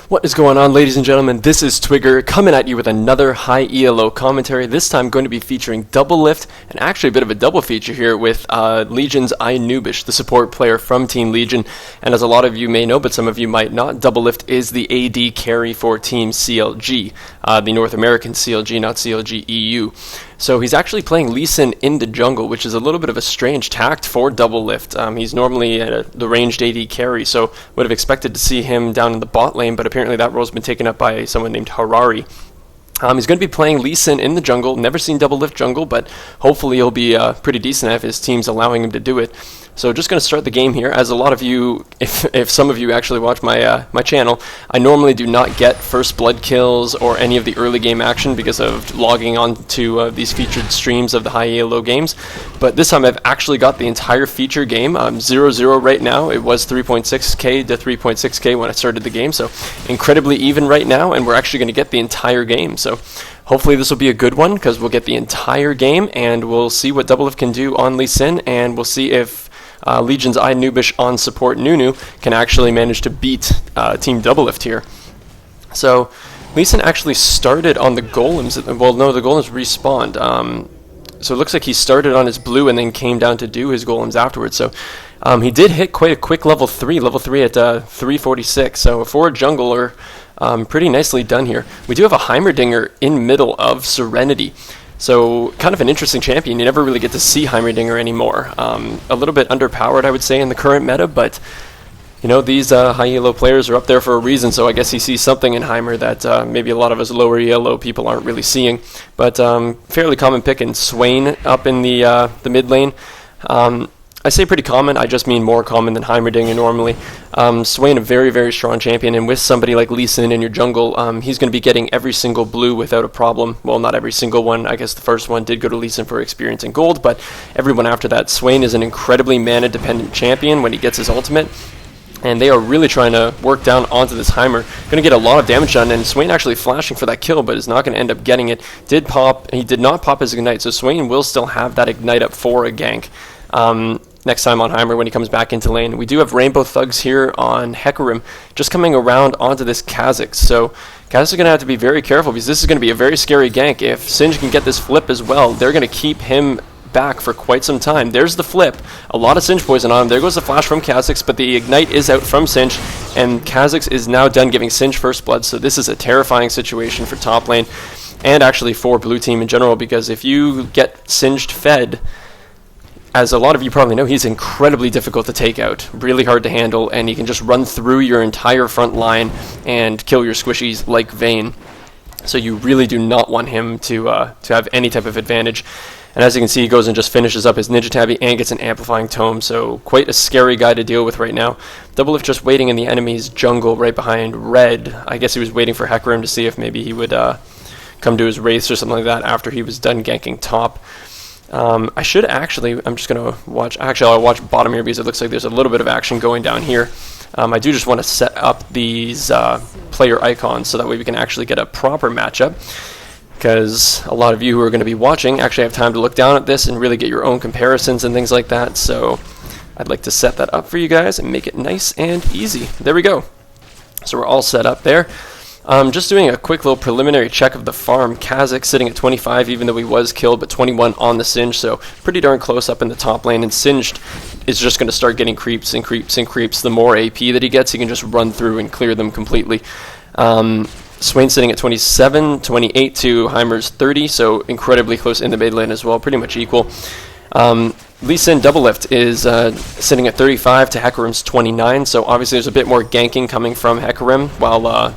What is going on, ladies and gentlemen? This is Twigger coming at you with another high ELO commentary. This time going to be featuring Doublelift, and actually a bit of a double feature here with Legion's INoobish, the support player from Team Legion. And as a lot of you may know, but some of you might not, Doublelift is the AD carry for Team CLG, the North American CLG, not CLG EU. So he's actually playing Lee Sin in the jungle, which is a little bit of a strange tact for Doublelift. He's normally the ranged AD carry, so would have expected to see him down in the bot lane, but apparently that role's been taken up by someone named Harari. He's going to be playing Lee Sin in the jungle. Never seen Doublelift jungle, but hopefully he'll be pretty decent if his team's allowing him to do it. So just going to start the game here. As a lot of you, if some of you actually watch my my channel, I normally do not get first blood kills or any of the early game action because of logging on to these featured streams of the high ELO games. But this time I've actually got the entire feature game. 0-0 right now. It was 3.6k to 3.6k when I started the game, so incredibly even right now, and we're actually going to get the entire game. So hopefully this will be a good one because we'll get the entire game and we'll see what Doublelift can do on Lee Sin, and we'll see if Legion's INoobish on support Nunu can actually manage to beat Team Doublelift here. So Lee Sin actually started on the golems. Well, no, the golems respawned. So it looks like he started on his blue and then came down to do his golems afterwards. So he did hit quite a quick level 3 at 346. So for a jungler, pretty nicely done here. We do have a Heimerdinger in middle of Serenity. So kind of an interesting champion. You never really get to see Heimerdinger anymore. A little bit underpowered, I would say, in the current meta, but you know, these high ELO players are up there for a reason, so I guess he sees something in Heimer that maybe a lot of us lower ELO people aren't really seeing. But fairly common pick in Swain up in the mid lane. I say pretty common, I just mean more common than Heimerdinger normally. Swain, a very, very strong champion, and with somebody like Lee Sin in your jungle, he's going to be getting every single blue without a problem. Well, not every single one. I guess the first one did go to Lee Sin for experience and gold, but everyone after that. Swain is an incredibly mana-dependent champion when he gets his ultimate, and they are really trying to work down onto this Heimer. Going to get a lot of damage done, and Swain actually flashing for that kill, but is not going to end up getting it. He did not pop his ignite, so Swain will still have that ignite up for a gank. Next time on Heimer when he comes back into lane. We do have Rainbow Thugs here on Hecarim just coming around onto this Kha'Zix. So Kha'Zix are going to have to be very careful because this is going to be a very scary gank. If Singe can get this flip as well, they're going to keep him back for quite some time. There's the flip. A lot of Singe poison on him. There goes the flash from Kha'Zix, but the ignite is out from Singe, and Kha'Zix is now done giving Singe first blood. So this is a terrifying situation for top lane and actually for blue team in general, because if you get Singed fed, as a lot of you probably know, he's incredibly difficult to take out, really hard to handle, and he can just run through your entire front line and kill your squishies like Vayne. So you really do not want him to have any type of advantage. And as you can see, he goes and just finishes up his Ninja Tabby and gets an amplifying tome, so quite a scary guy to deal with right now. Doublelift just waiting in the enemy's jungle right behind red. I guess he was waiting for Hecarim to see if maybe he would come to his wraiths or something like that after he was done ganking top. I should actually, I'm just going to watch, actually I'll watch bottom here because it looks like there's a little bit of action going down here. I do just want to set up these player icons so that way we can actually get a proper matchup, because a lot of you who are going to be watching actually have time to look down at this and really get your own comparisons and things like that. So I'd like to set that up for you guys and make it nice and easy. There we go. So we're all set up there. Just doing a quick little preliminary check of the farm. Kha'Zix sitting at 25, even though he was killed, but 21 on the Singe, so pretty darn close up in the top lane. And Singed is just going to start getting creeps and creeps and creeps. The more AP that he gets, he can just run through and clear them completely. Swain sitting at 27, 28 to Heimer's 30, so incredibly close in the mid lane as well, pretty much equal. Lee Sin Doublelift is sitting at 35 to Hecarim's 29, so obviously there's a bit more ganking coming from Hecarim, while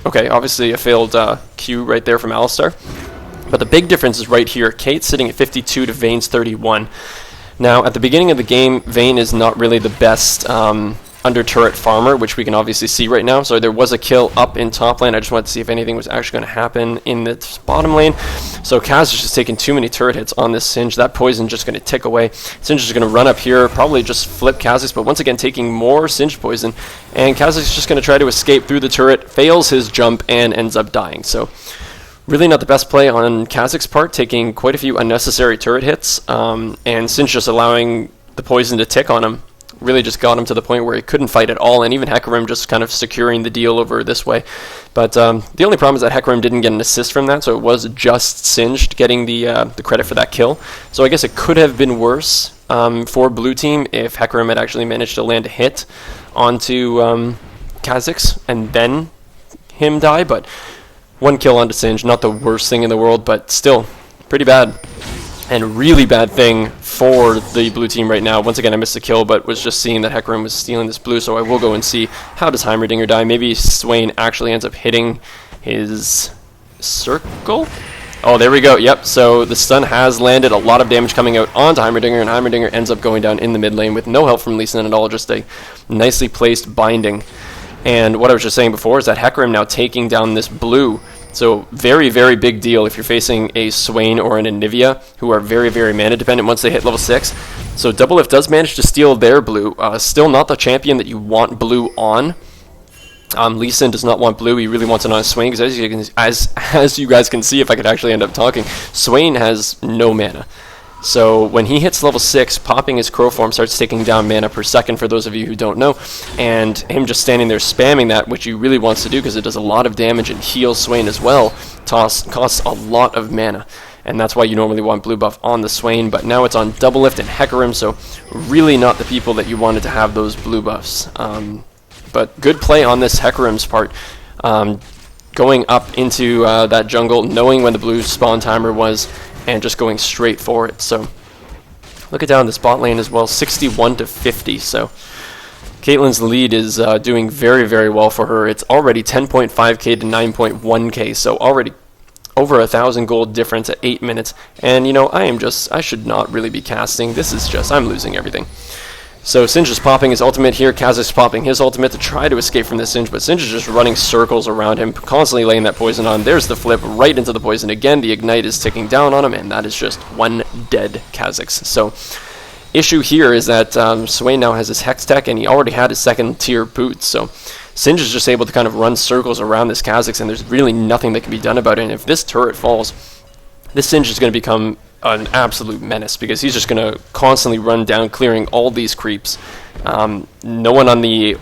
okay, obviously a failed Q right there from Alistar. But the big difference is right here. Kate's sitting at 52 to Vayne's 31. Now, at the beginning of the game, Vayne is not really the best under turret farmer, which we can obviously see right now. So there was a kill up in top lane. I just wanted to see if anything was actually going to happen in the bottom lane. So Kaz is just taking too many turret hits on this Singe. That poison just going to tick away. Singe is going to run up here, probably just flip Kha'Zix, but once again taking more Singe poison. And Kha'Zix is just going to try to escape through the turret, fails his jump, and ends up dying. So really not the best play on Kha'Zix's part, taking quite a few unnecessary turret hits, and Singe just allowing the poison to tick on him really just got him to the point where he couldn't fight at all, and even Hecarim just kind of securing the deal over this way. But the only problem is that Hecarim didn't get an assist from that, so it was just Singed getting the credit for that kill. So I guess it could have been worse for blue team if Hecarim had actually managed to land a hit onto Kha'Zix and then him die, but one kill onto Singed, not the worst thing in the world, but still pretty bad. And really bad thing for the blue team right now. Once again, I missed the kill, but was just seeing that Hecarim was stealing this blue, so I will go and see how does Heimerdinger die. Maybe Swain actually ends up hitting his circle? Oh, there we go. Yep, so the stun has landed. A lot of damage coming out onto Heimerdinger, and Heimerdinger ends up going down in the mid lane with no help from Lee Sin at all, just a nicely placed binding. And what I was just saying before is that Hecarim now taking down this blue. So very, very big deal if you're facing a Swain or an Anivia, who are very, very mana dependent once they hit level 6. So Doublelift does manage to steal their blue. Still not the champion that you want blue on. Lee Sin does not want blue. He really wants it on Swain, because as you guys can see, if I could actually end up talking, Swain has no mana. So when he hits level 6, popping his crow form starts taking down mana per second, for those of you who don't know, and him just standing there spamming that, which he really wants to do because it does a lot of damage and heals Swain as well, costs a lot of mana. And that's why you normally want blue buff on the Swain, but now it's on Doublelift and Hecarim, so really not the people that you wanted to have those blue buffs. But good play on this Hecarim's part. Going up into that jungle, knowing when the blue spawn timer was, and just going straight for it. So look at down this bot lane as well, 61 to 50. So Caitlyn's lead is doing very, very well for her. It's already 10.5k to 9.1k, so already over 1,000 gold difference at 8 minutes. And you know, I should not really be casting. This is just, I'm losing everything. So Singed is popping his ultimate here, Kha'Zix popping his ultimate to try to escape from this Singed, but Singed is just running circles around him, constantly laying that poison on. There's the flip right into the poison again. The ignite is ticking down on him, and that is just one dead Kha'Zix. So issue here is that Swain now has his Hex Tech, and he already had his second tier boots. So Singed is just able to kind of run circles around this Kha'Zix, and there's really nothing that can be done about it. And if this turret falls, this Singed is going to become an absolute menace, because he's just going to constantly run down, clearing all these creeps. No one on the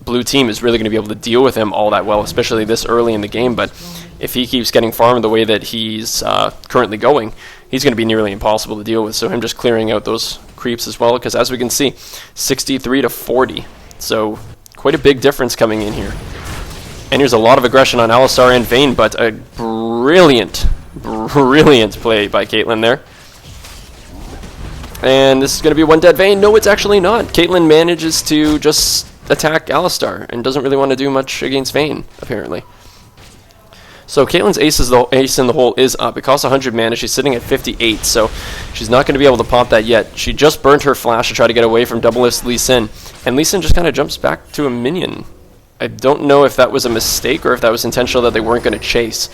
blue team is really going to be able to deal with him all that well, especially this early in the game, but if he keeps getting farmed the way that he's currently going, he's going to be nearly impossible to deal with. So him just clearing out those creeps as well, because as we can see, 63 to 40, so quite a big difference coming in here. And here's a lot of aggression on Alistar and Vayne, but a brilliant play by Caitlyn there. And this is going to be one dead Vayne. No, it's actually not. Caitlyn manages to just attack Alistar and doesn't really want to do much against Vayne, apparently. So Caitlyn's ace in the hole is up. It costs 100 mana. She's sitting at 58, so she's not going to be able to pop that yet. She just burnt her flash to try to get away from Doublelift's Lee Sin, and Lee Sin just kind of jumps back to a minion. I don't know if that was a mistake or if that was intentional that they weren't going to chase.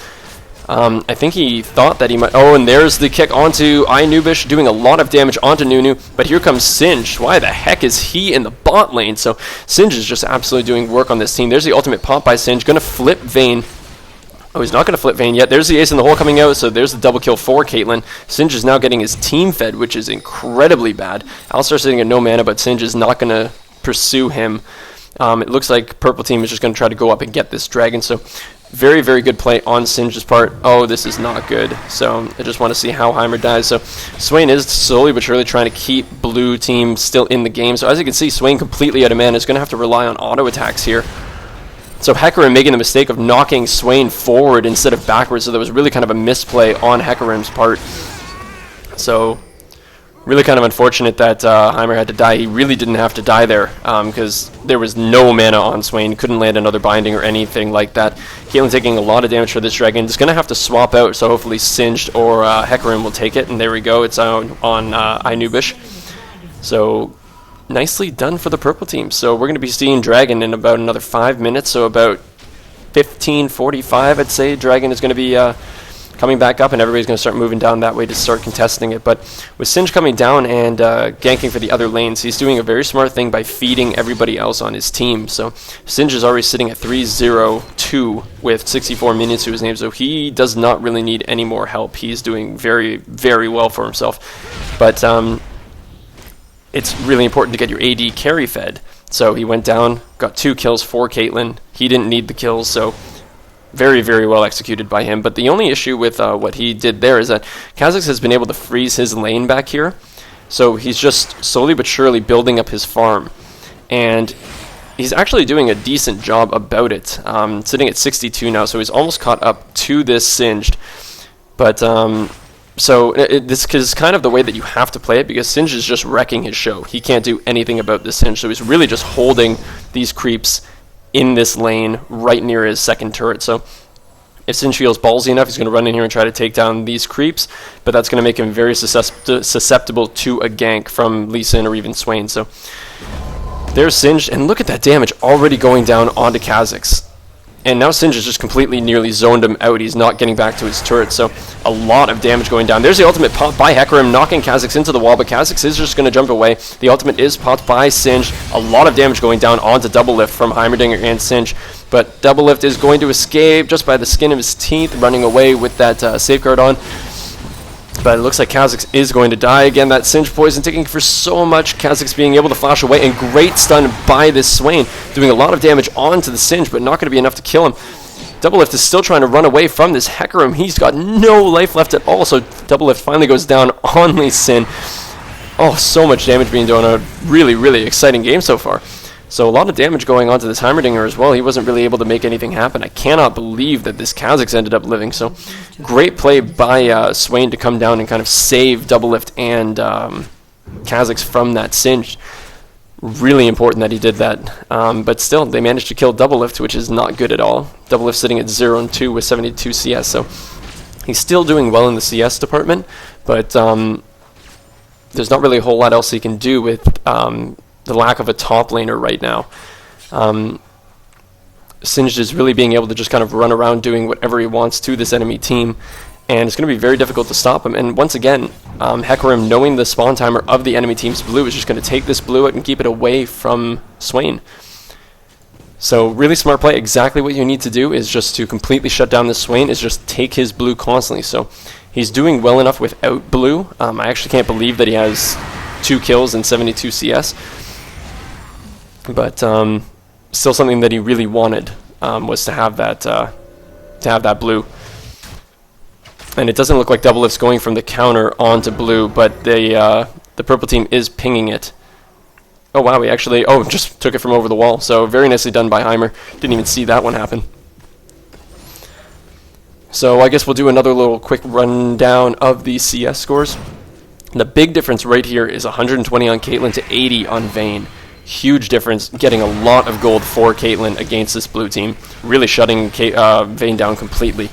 I think he thought that he might... Oh, and there's the kick onto INoobish, doing a lot of damage onto Nunu. But here comes Singed. Why the heck is he in the bot lane? So Singed is just absolutely doing work on this team. There's the ultimate pop by Singed. Going to flip Vayne. Oh, he's not going to flip Vayne yet. There's the ace in the hole coming out, so there's the double kill for Caitlyn. Singed is now getting his team fed, which is incredibly bad. Alistar sitting at no mana, but Singed is not going to pursue him. It looks like purple team is just going to try to go up and get this dragon, so very, very good play on Singed's part. Oh, this is not good. So I just want to see how Heimer dies. So Swain is slowly but surely trying to keep blue team still in the game. So as you can see, Swain completely out of mana is going to have to rely on auto attacks here. So Hecarim making the mistake of knocking Swain forward instead of backwards. So that was really kind of a misplay on Hecarim's part. So really kind of unfortunate that Heimer had to die. He really didn't have to die there, because there was no mana on Swain. Couldn't land another binding or anything like that. Caitlyn taking a lot of damage for this dragon. It's going to have to swap out, so hopefully Singed or Hecarim will take it. And there we go. It's on INoobish. So nicely done for the purple team. So we're going to be seeing Dragon in about another 5 minutes. So about 15:45, I'd say. Dragon is going to be... coming back up, and everybody's going to start moving down that way to start contesting it. But with Singed coming down and ganking for the other lanes, he's doing a very smart thing by feeding everybody else on his team. So Singed is already sitting at 3-0-2 with 64 minions to his name, so he does not really need any more help. He's doing very, very well for himself. But it's really important to get your AD carry fed. So he went down, got 2 kills for Caitlyn. He didn't need the kills, so very, very well executed by him. But the only issue with what he did there is that Kha'Zix has been able to freeze his lane back here. So he's just slowly but surely building up his farm. And he's actually doing a decent job about it. Sitting at 62 now, so he's almost caught up to this Singed. But so this is kind of the way that you have to play it, because Singed is just wrecking his show. He can't do anything about this Singed, so he's really just holding these creeps in this lane right near his second turret. So if Singed feels ballsy enough, he's going to run in here and try to take down these creeps, but that's going to make him very susceptible to a gank from Lee Sin or even Swain. So there's Singed, and look at that damage already going down onto Kha'Zix. And now Singed has just completely nearly zoned him out. He's not getting back to his turret, so a lot of damage going down. There's the ultimate pop by Hecarim, knocking Kha'Zix into the wall, but Kha'Zix is just going to jump away. The ultimate is popped by Singed. A lot of damage going down onto Doublelift from Heimerdinger and Singed, but Doublelift is going to escape just by the skin of his teeth, running away with that safeguard on. But it looks like Kha'Zix is going to die again. That Singed poison taking for so much. Kha'Zix being able to flash away, and great stun by this Swain, doing a lot of damage onto the Singed, but not going to be enough to kill him. Doublelift is still trying to run away from this Hecarim. He's got no life left at all, so Doublelift finally goes down on Lee Sin. Oh, so much damage being done. A really, really exciting game so far. So a lot of damage going on to this Heimerdinger as well. He wasn't really able to make anything happen. I cannot believe that this Kha'Zix ended up living. So great play by Swain to come down and kind of save Doublelift and Kha'Zix from that Singed. Really important that he did that. But still, they managed to kill Doublelift, which is not good at all. Doublelift sitting at 0-2 with 72 CS. So he's still doing well in the CS department, but there's not really a whole lot else he can do with the lack of a top laner right now. Singed is really being able to just kind of run around doing whatever he wants to this enemy team, and it's going to be very difficult to stop him. And once again, Hecarim, knowing the spawn timer of the enemy team's blue, is just going to take this blue out and keep it away from Swain. So really smart play. Exactly what you need to do is just to completely shut down this Swain, is just take his blue constantly. So he's doing well enough without blue. I actually can't believe that he has 2 kills and 72 CS. But still something that he really wanted was to have that blue. And it doesn't look like Doublelift's going from the counter onto blue, but the purple team is pinging it. Oh wow, he actually just took it from over the wall. So very nicely done by Heimer. Didn't even see that one happen. So I guess we'll do another little quick rundown of the CS scores. The big difference right here is 120 on Caitlyn to 80 on Vayne. Huge difference, getting a lot of gold for Caitlyn against this blue team, really shutting Vayne down completely.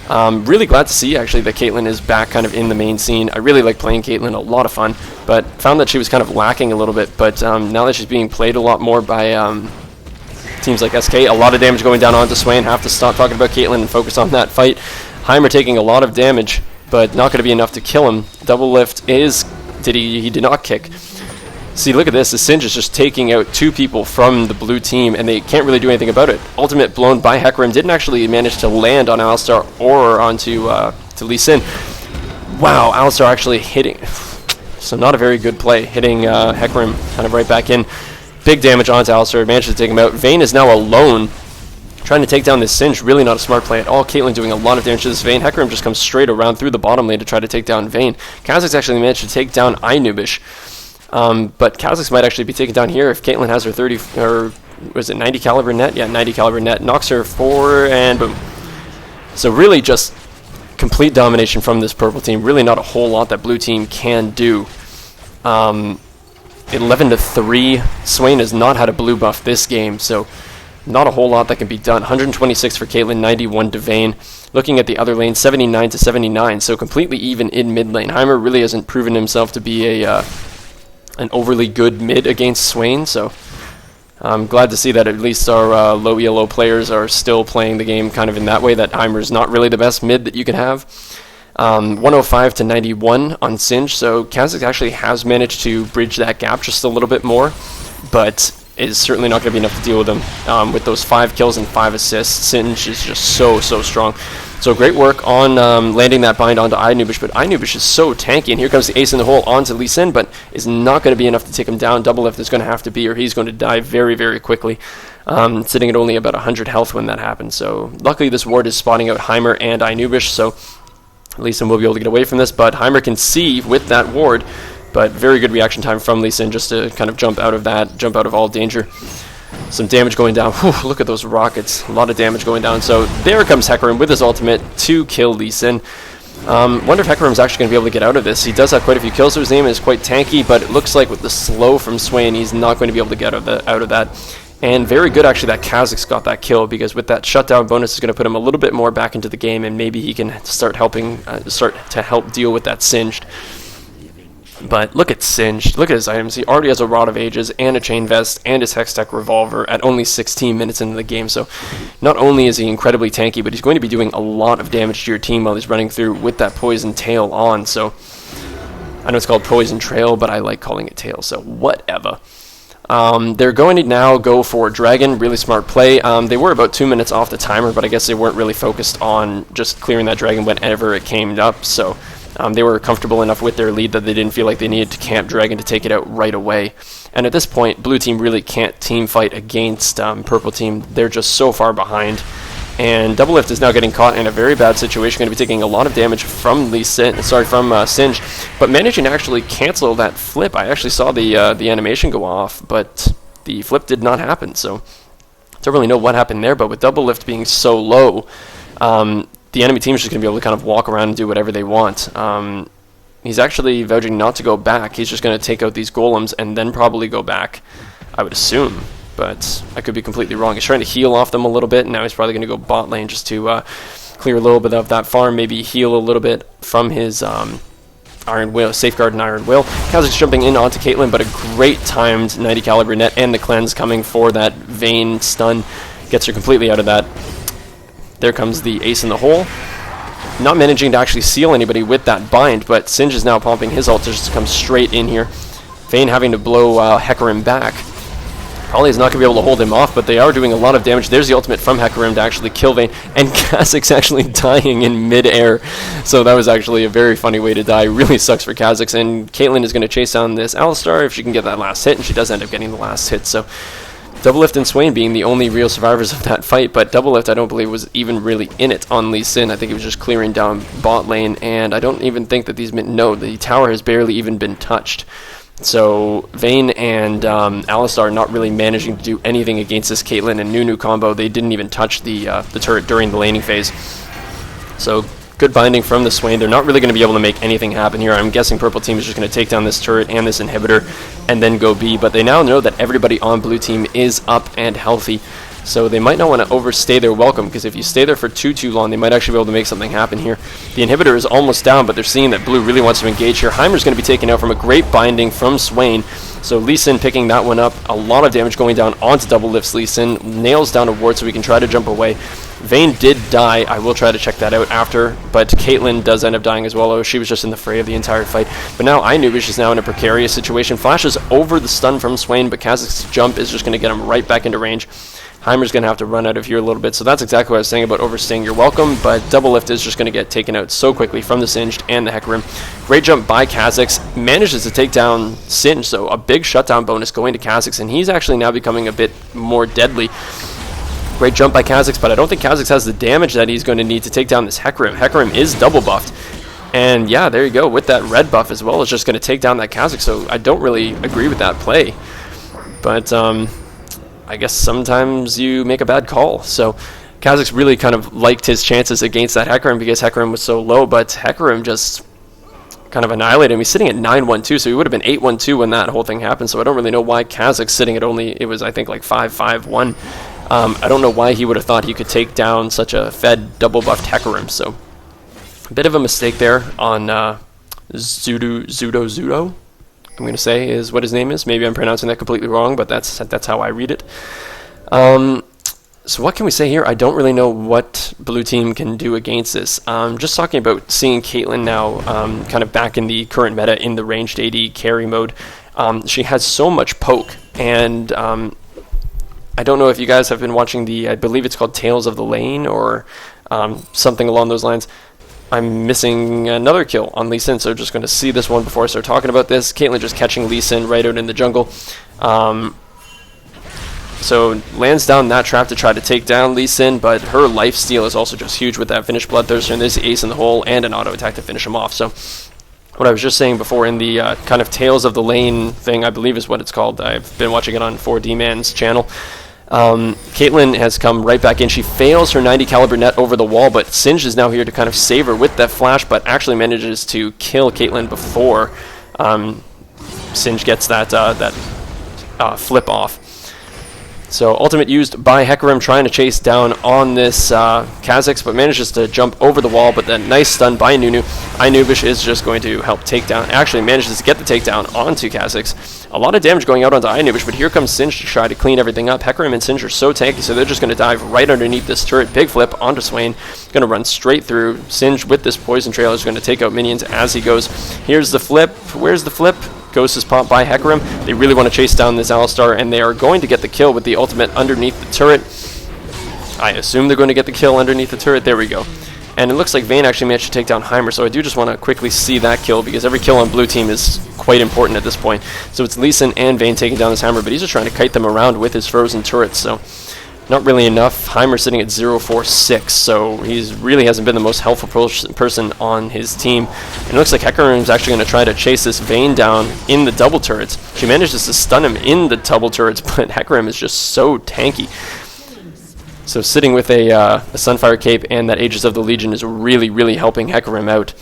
Really glad to see actually that Caitlyn is back kind of in the main scene. I really like playing Caitlyn, a lot of fun, but found that she was kind of lacking a little bit. But now that she's being played a lot more by teams like SK, a lot of damage going down onto Swain. Have to stop talking about Caitlyn and focus on that fight. Heimer taking a lot of damage, but not going to be enough to kill him. Doublelift he did not kick. See, look at this. The Singed is just taking out 2 people from the blue team, and they can't really do anything about it. Ultimate blown by Hecarim. Didn't actually manage to land on Alistar or onto to Lee Sin. Wow, Alistar actually hitting. So not a very good play. Hitting Hecarim kind of right back in. Big damage onto Alistar. Managed to take him out. Vayne is now alone, trying to take down this Singed. Really not a smart play at all. Caitlyn doing a lot of damage to this Vayne. Hecarim just comes straight around through the bottom lane to try to take down Vayne. Kha'Zix actually managed to take down INoobish. But Kha'Zix might actually be taken down here if Caitlyn has her 30, or was it 90 caliber net? Yeah, 90 caliber net. Knocks her 4, and boom. So really just complete domination from this purple team. Really not a whole lot that blue team can do. 11-3. Swain has not had a blue buff this game, so not a whole lot that can be done. 126 for Caitlyn, 91 to Vayne. Looking at the other lane, 79-79, so completely even in mid lane. Heimer really hasn't proven himself to be an overly good mid against Swain, so I'm glad to see that at least our low ELO players are still playing the game kind of in that way, that Heimer's not really the best mid that you can have. 105-91 on Singed, so Kha'Zix actually has managed to bridge that gap just a little bit more, but is certainly not going to be enough to deal with him. With those 5 kills and 5 assists, Singe is just so strong. So great work on landing that bind onto INoobish, but INoobish is so tanky, and here comes the ace in the hole onto Lee Sin, but is not going to be enough to take him down. Doublelift is going to have to be, or he's going to die very quickly, sitting at only about 100 health when that happens. So luckily this ward is spotting out Heimer and INoobish, so Lee Sin will be able to get away from this, but Heimer can see with that ward, but very good reaction time from Lee Sin just to kind of jump out of all danger. Some damage going down. Whew, look at those rockets. A lot of damage going down. So there comes Hecarim with his ultimate to kill Lee Sin. Wonder if Hecarim's actually going to be able to get out of this. He does have quite a few kills, so his aim is quite tanky, but it looks like with the slow from Swain, he's not going to be able to get out of that. And very good, actually, that Kha'Zix got that kill, because with that shutdown bonus is going to put him a little bit more back into the game, and maybe he can start to help deal with that Singed. But look at Singed. Look at his items. He already has a Rod of Ages and a Chain Vest and his Hextech Revolver at only 16 minutes into the game. So not only is he incredibly tanky, but he's going to be doing a lot of damage to your team while he's running through with that Poison Tail on. So I know it's called Poison Trail, but I like calling it Tail, so whatever. They're going to now go for Dragon. Really smart play. They were about 2 minutes off the timer, but I guess they weren't really focused on just clearing that Dragon whenever it came up. So they were comfortable enough with their lead that they didn't feel like they needed to camp Dragon to take it out right away. And at this point, Blue Team really can't team fight against Purple Team. They're just so far behind. And Doublelift is now getting caught in a very bad situation, going to be taking a lot of damage from Singe, but managing to actually cancel that flip. I actually saw the animation go off, but the flip did not happen, so don't really know what happened there. But with Doublelift being so low, the enemy team is just going to be able to kind of walk around and do whatever they want. He's actually vouching not to go back. He's just going to take out these golems and then probably go back, I would assume. But I could be completely wrong. He's trying to heal off them a little bit, and now he's probably going to go bot lane just to clear a little bit of that farm, maybe heal a little bit from his Iron Will, Safeguard and Iron Will. Kha'Zix jumping in onto Caitlyn, but a great timed 90 caliber net and the cleanse coming for that Vayne stun. Gets her completely out of that. There comes the ace in the hole. Not managing to actually seal anybody with that bind, but Singe is now pumping his ult just to come straight in here. Vayne having to blow Hecarim back. Probably is not going to be able to hold him off, but they are doing a lot of damage. There's the ultimate from Hecarim to actually kill Vayne, and Kha'Zix actually dying in mid-air. So that was actually a very funny way to die. Really sucks for Kha'Zix, and Caitlyn is going to chase down this Alistar if she can get that last hit, and she does end up getting the last hit. So Doublelift and Swain being the only real survivors of that fight, but Doublelift I don't believe was even really in it on Lee Sin. I think he was just clearing down bot lane, and I don't even think that the tower has barely even been touched. So Vayne and Alistar not really managing to do anything against this Caitlyn and Nunu combo. They didn't even touch the turret during the laning phase. So good binding from the Swain. They're not really going to be able to make anything happen here. I'm guessing Purple Team is just going to take down this turret and this inhibitor and then go B. But they now know that everybody on Blue Team is up and healthy. So they might not want to overstay their welcome, because if you stay there for too long, they might actually be able to make something happen here. The inhibitor is almost down, but they're seeing that Blue really wants to engage here. Heimer's going to be taken out from a great binding from Swain. So Lee Sin picking that one up. A lot of damage going down onto Doublelift's Lee Sin. Nails down a ward so we can try to jump away. Vayne did die. I will try to check that out after, but Caitlyn does end up dying as well. Oh, she was just in the fray of the entire fight. But now INoobish is now in a precarious situation. Flashes over the stun from Swain, but Kha'Zix's jump is just going to get him right back into range. Heimer's going to have to run out of here a little bit, so that's exactly what I was saying about overstaying your welcome, but Doublelift is just going to get taken out so quickly from the Singed and the Hecarim. Great jump by Kha'Zix, manages to take down Singe, so a big shutdown bonus going to Kha'Zix, and he's actually now becoming a bit more deadly. Great jump by Kha'Zix, but I don't think Kha'Zix has the damage that he's going to need to take down this Hecarim. Hecarim is double buffed, and yeah, there you go, with that red buff as well, it's just going to take down that Kha'Zix, so I don't really agree with that play. But, I guess sometimes you make a bad call. So Kha'Zix really kind of liked his chances against that Hecarim because Hecarim was so low, but Hecarim just kind of annihilated him. He's sitting at 9-1-2, so he would have been 8-1-2 when that whole thing happened, so I don't really know why Kha'Zix sitting at only, it was I think like 5-5-1. I don't know why he would have thought he could take down such a fed double buffed Hecarim, so a bit of a mistake there on Zudo. I'm going to say is what his name is. Maybe I'm pronouncing that completely wrong, but that's how I read it. So what can we say here? I don't really know what Blue Team can do against this. Just talking about seeing Caitlyn now kind of back in the current meta in the ranged AD carry mode. She has so much poke, and I don't know if you guys have been watching I believe it's called Tales of the Lane or something along those lines. I'm missing another kill on Lee Sin, so just going to see this one before I start talking about this. Caitlyn just catching Lee Sin right out in the jungle. So lands down that trap to try to take down Lee Sin, but her life steal is also just huge with that finished Bloodthirster, and there's the ace in the hole and an auto attack to finish him off. So what I was just saying before in the kind of Tales of the Lane thing, I believe is what it's called. I've been watching it on 4D-Man's channel. Caitlyn has come right back in. She fails her 90 caliber net over the wall, but Singed is now here to kind of save her with that flash, but actually manages to kill Caitlyn before Singed gets that flip off. So ultimate used by Hecarim trying to chase down on this Kha'Zix, but manages to jump over the wall, but then nice stun by Nunu. INoobish is just going to help take down, actually manages to get the takedown onto Kha'Zix. A lot of damage going out onto INoobish, but here comes Singed to try to clean everything up. Hecarim and Singed are so tanky, so they're just going to dive right underneath this turret. Big flip onto Swain. Going to run straight through. Singed with this poison trail is going to take out minions as he goes. Here's the flip. Where's the flip? Ghost is popped by Hecarim. They really want to chase down this Alistar, and they are going to get the kill with the ultimate underneath the turret. I assume they're going to get the kill underneath the turret. There we go. And it looks like Vayne actually managed to take down Heimer, so I do just want to quickly see that kill, because every kill on blue team is quite important at this point. So it's Lee Sin and Vayne taking down this Heimer, but he's just trying to kite them around with his frozen turrets, so not really enough. Heimer sitting at 0-4-6, so he really hasn't been the most helpful person on his team. And it looks like Hecarim is actually going to try to chase this Vayne down in the double turrets. She manages to stun him in the double turrets, but Hecarim is just so tanky. So sitting with a Sunfire Cape and that Aegis of the Legion is really, really helping Hecarim out.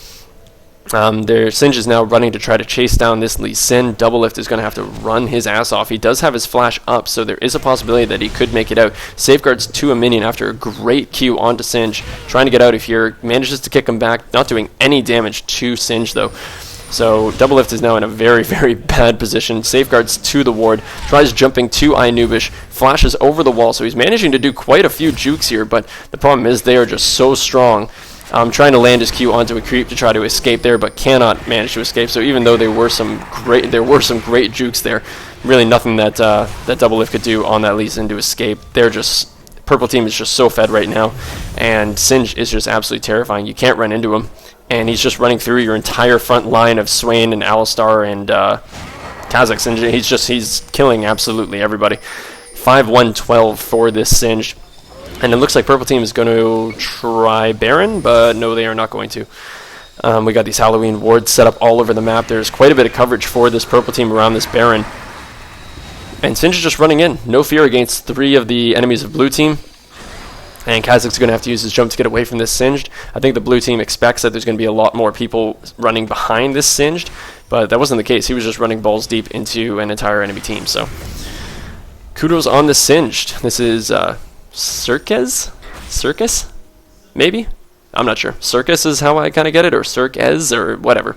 Their Singed is now running to try to chase down this Lee Sin. Doublelift is going to have to run his ass off. He does have his flash up, so there is a possibility that he could make it out. Safeguards to a minion after a great Q onto Singed. Trying to get out of here. Manages to kick him back. Not doing any damage to Singed, though. So Doublelift is now in a very, very bad position. Safeguards to the ward. Tries jumping to INoobish. Flashes over the wall, so he's managing to do quite a few jukes here, but the problem is they are just so strong. Trying to land his Q onto a creep to try to escape there, but cannot manage to escape. So even though there were some great jukes there, really nothing that that Doublelift could do on that Lee Sin to escape. They're just, purple team is just so fed right now, and Singed is just absolutely terrifying. You can't run into him, and he's just running through your entire front line of Swain and Alistar and Kha'Zix, and he's killing absolutely everybody. 5-1-12 for this Singed. And it looks like purple team is going to try Baron, but no, they are not going to. We got these Halloween wards set up all over the map. There's quite a bit of coverage for this purple team around this Baron. And Singed is just running in. No fear against 3 of the enemies of blue team. And Kha'Zix is going to have to use his jump to get away from this Singed. I think the blue team expects that there's going to be a lot more people running behind this Singed, but that wasn't the case. He was just running balls deep into an entire enemy team. So kudos on the Singed. This is Circus? Maybe? I'm not sure. Circus is how I kind of get it, or Circus, or whatever.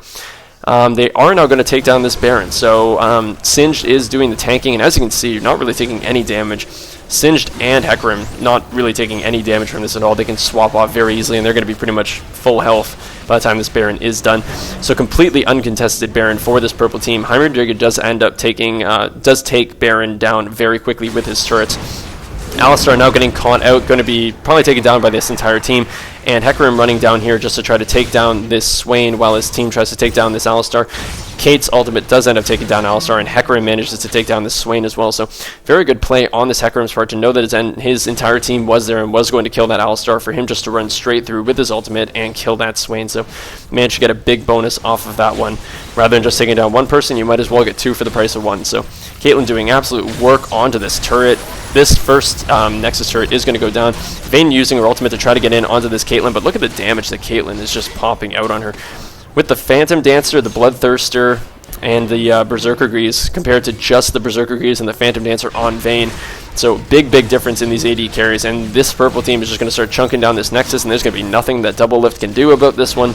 They are now going to take down this Baron. So Singed is doing the tanking, and as you can see, you're not really taking any damage. Singed and Hecarim not really taking any damage from this at all. They can swap off very easily, and they're going to be pretty much full health by the time this Baron is done. So completely uncontested Baron for this purple team. Heimerdinger does end up take Baron down very quickly with his turrets. Alistar now getting caught out, going to be probably taken down by this entire team, and Hecarim running down here just to try to take down this Swain while his team tries to take down this Alistar. Kate's ultimate does end up taking down Alistar, and Hecarim manages to take down this Swain as well. So very good play on this Hecarim's part to know that his entire team was there and was going to kill that Alistar, for him just to run straight through with his ultimate and kill that Swain. So managed to get a big bonus off of that one. Rather than just taking down one person, you might as well get 2 for the price of 1. So Caitlyn doing absolute work onto this turret. This first Nexus turret is going to go down. Vayne using her ultimate to try to get in onto this Caitlyn, but look at the damage that Caitlyn is just popping out on her. With the Phantom Dancer, the Bloodthirster, and the Berserker Grease, compared to just the Berserker Grease and the Phantom Dancer on Vayne. So big difference in these AD carries, and this purple team is just going to start chunking down this Nexus, and there's going to be nothing that Doublelift can do about this one.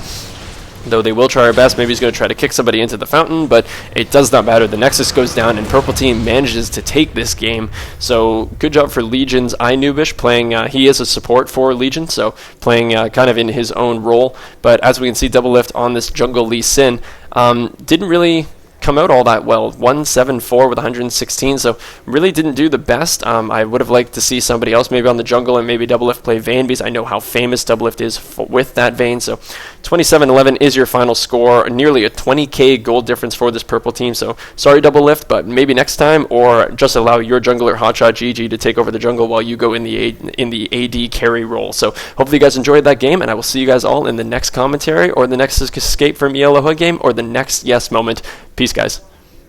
Though they will try our best. Maybe he's going to try to kick somebody into the fountain, but it does not matter. The Nexus goes down, and purple team manages to take this game. So good job for Legion's INoobish playing. He is a support for Legion, so playing kind of in his own role. But as we can see, Doublelift on this jungle Lee Sin didn't really come out all that well. 174 with 116, so really didn't do the best. I would have liked to see somebody else maybe on the jungle and maybe Doublelift play Vayne, because I know how famous Doublelift is with that Vayne. So 27-11 is your final score, nearly a 20k gold difference for this purple team. So sorry Doublelift, but maybe next time, or just allow your jungler Hotshot GG to take over the jungle while you go in the AD carry role. So hopefully you guys enjoyed that game, and I will see you guys all in the next commentary, or the next escape from ELO Hood game, or the next yes moment. Peace, guys.